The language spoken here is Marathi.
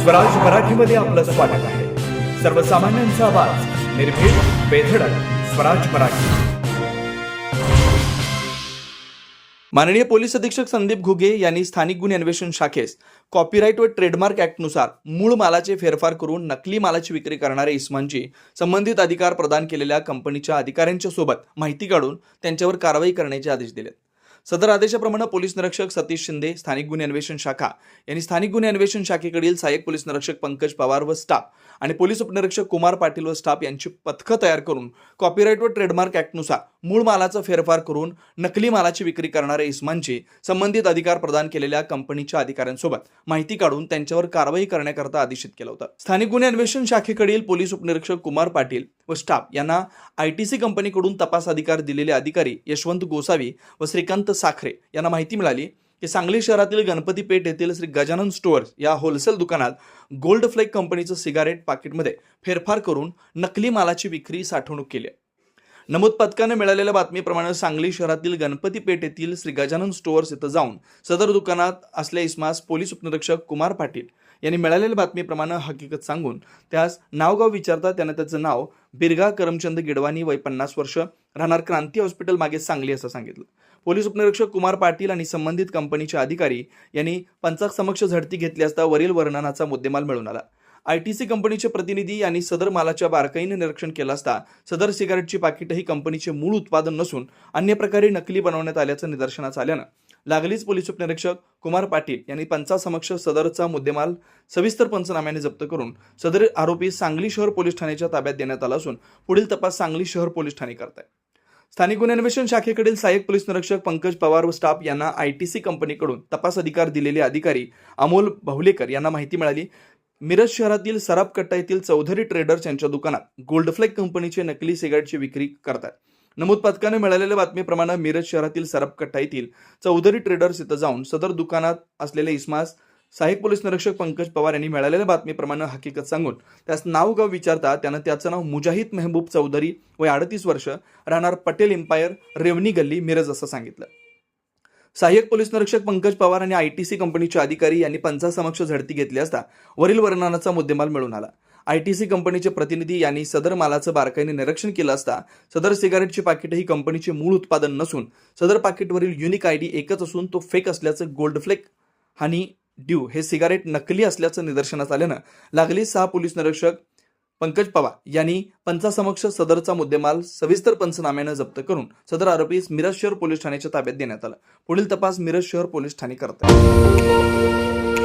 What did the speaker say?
स्वराज मराठीमध्ये आपलं स्वागत आहे. सर्वसामान्यांचा आवाज, निर्भीड, बेधडक, स्वराज मराठी. माननीय पोलीस अधीक्षक संदीप घुगे यांनी स्थानिक गुन्हे अन्वेषण शाखेस कॉपीराईट व ट्रेडमार्क ॲक्टनुसार मूळ मालाचे फेरफार करून नकली मालाची विक्री करणाऱ्या इसमांची संबंधित अधिकार प्रदान केलेल्या कंपनीच्या अधिकाऱ्यांच्या सोबत माहिती काढून त्यांच्यावर कारवाई करण्याचे आदेश दिलेत. सदर आदेशाप्रमाणे पोलीस निरीक्षक सतीश शिंदे, स्थानिक गुन्हे अन्वेषण शाखा यांनी स्थानिक गुन्हे अन्वेषण शाखेकडील सहाय्यक पोलीस निरीक्षक पंकज पवार व स्टाफ आणि पोलीस उपनिरीक्षक कुमार पाटील व स्टाफ यांची पथकं तयार करून कॉपीराईट व ट्रेडमार्क ॲक्टनुसार मूळ मालाचा फेरफार करून नकली मालाची विक्री करणाऱ्या इसमांची संबंधित अधिकार प्रदान केलेल्या कंपनीच्या अधिकाऱ्यांसोबत माहिती काढून त्यांच्यावर कारवाई करण्याकरता आदेशित केलं होतं. स्थानिक गुन्हे अन्वेषण शाखेकडील पोलीस उपनिरीक्षक कुमार पाटील व स्टाफ यांना ITC कंपनीकडून तपास अधिकार दिलेले अधिकारी यशवंत गोसावी व श्रीकांत साखरे यांना माहिती मिळाली की सांगली शहरातील गणपती पेठ येथील श्री गजानन स्टोअर्स या होलसेल दुकानात गोल्ड फ्लेक कंपनीचं सिगारेट पाकिटमध्ये फेरफार करून नकली मालाची विक्री साठवणूक केली आहे. नमूद पथकाने मिळालेल्या बातमीप्रमाणे सांगली शहरातील गणपती पेठ येथील श्री गजानन स्टोअर्स इथं जाऊन सदर दुकानात असलेल्या इसमास पोलीस उपनिरीक्षक कुमार पाटील यांनी मिळालेल्या बातमीप्रमाणे हकीकत सांगून त्यास नावगाव विचारता त्यानं त्याचं नाव बिरगा करमचंद गिडवानी, वय 50 वर्ष, राहणार क्रांती हॉस्पिटल मागे सांगली असं सांगितलं. पोलीस उपनिरीक्षक कुमार पाटील आणि संबंधित कंपनीचे अधिकारी यांनी पंचासमक्ष झडती घेतली असता वरील वर्णनाचा मुद्देमाल मिळून आला. ITC कंपनीचे प्रतिनिधी यांनी सदर मालाच्या बारकाईने निरीक्षण केलं असता सदर सिगारेटची पाकिटं ही कंपनीचे मूळ उत्पादन नसून अन्य प्रकारे नकली बनवण्यात आल्याचं निदर्शनास आल्यानं लागलीच पोलीस उपनिरीक्षक कुमार पाटील यांनी पंचासमक्ष सदरचा मुद्देमाल सविस्तर पंचनाम्याने जप्त करून सदर आरोपी सांगली शहर पोलीस ठाण्याच्या ताब्यात देण्यात आला असून पुढील तपास सांगली शहर पोलीस ठाणे करत आहे. स्थानिक गुन्हे अन्वेषण शाखेकडील सहाय्यक पोलीस निरीक्षक पंकज पवार व स्टाफ यांना ITC कंपनीकडून तपास अधिकार दिलेले अधिकारी अमोल बहुलेकर यांना माहिती मिळाली. मिरज शहरातील सराफकट्टा येथील चौधरी ट्रेडर्स यांच्या दुकानात गोल्ड फ्लेक कंपनीचे नकली सिगारेटची विक्री करतात. नमूद पथकाने मिळालेल्या बातमीप्रमाणे मिरज शहरातील सराफकट्टा येथील चौधरी ट्रेडर्स इथं जाऊन सदर दुकानात असलेले इसमास सहाय्यक पोलीस निरीक्षक पंकज पवार यांनी मिळालेल्या बातमीप्रमाणे हकीकत सांगून त्यास नाव गाव विचारता त्यानं त्याचं नाव मुजाहिद मेहबूब चौधरी, वय 38 वर्ष, राहणार पटेल एम्पायर, रेवणी गल्ली, मिरज असं सांगितलं. सहाय्यक पोलीस निरीक्षक पंकज पवार आणि ITC कंपनीचे अधिकारी यांनी पंचासमक्ष झडती घेतली असता वरील वर्णनाचा मुद्देमाल मिळून आला. ITC कंपनीचे प्रतिनिधी यांनी सदर मालाचं बारकाईने निरीक्षण केलं असता सदर सिगारेटची पाकिटं ही कंपनीचे मूळ उत्पादन नसून सदर पाकिटवरील युनिक ID एकच असून तो फेक असल्याचं गोल्ड फ्लेक हनी ड्यू हे सिगारेट नकली असल्याचं निदर्शनास आल्यानं लागली 6 पोलीस निरीक्षक पंकज पवार यांनी पंचासमक्ष सदरचा मुद्देमाल सविस्तर पंचनाम्यानं जप्त करून सदर आरोपीस मिरज शहर पोलीस ठाण्याच्या ताब्यात देण्यात आलं. पुढील तपास मिरज शहर पोलीस ठाणे करत आहे.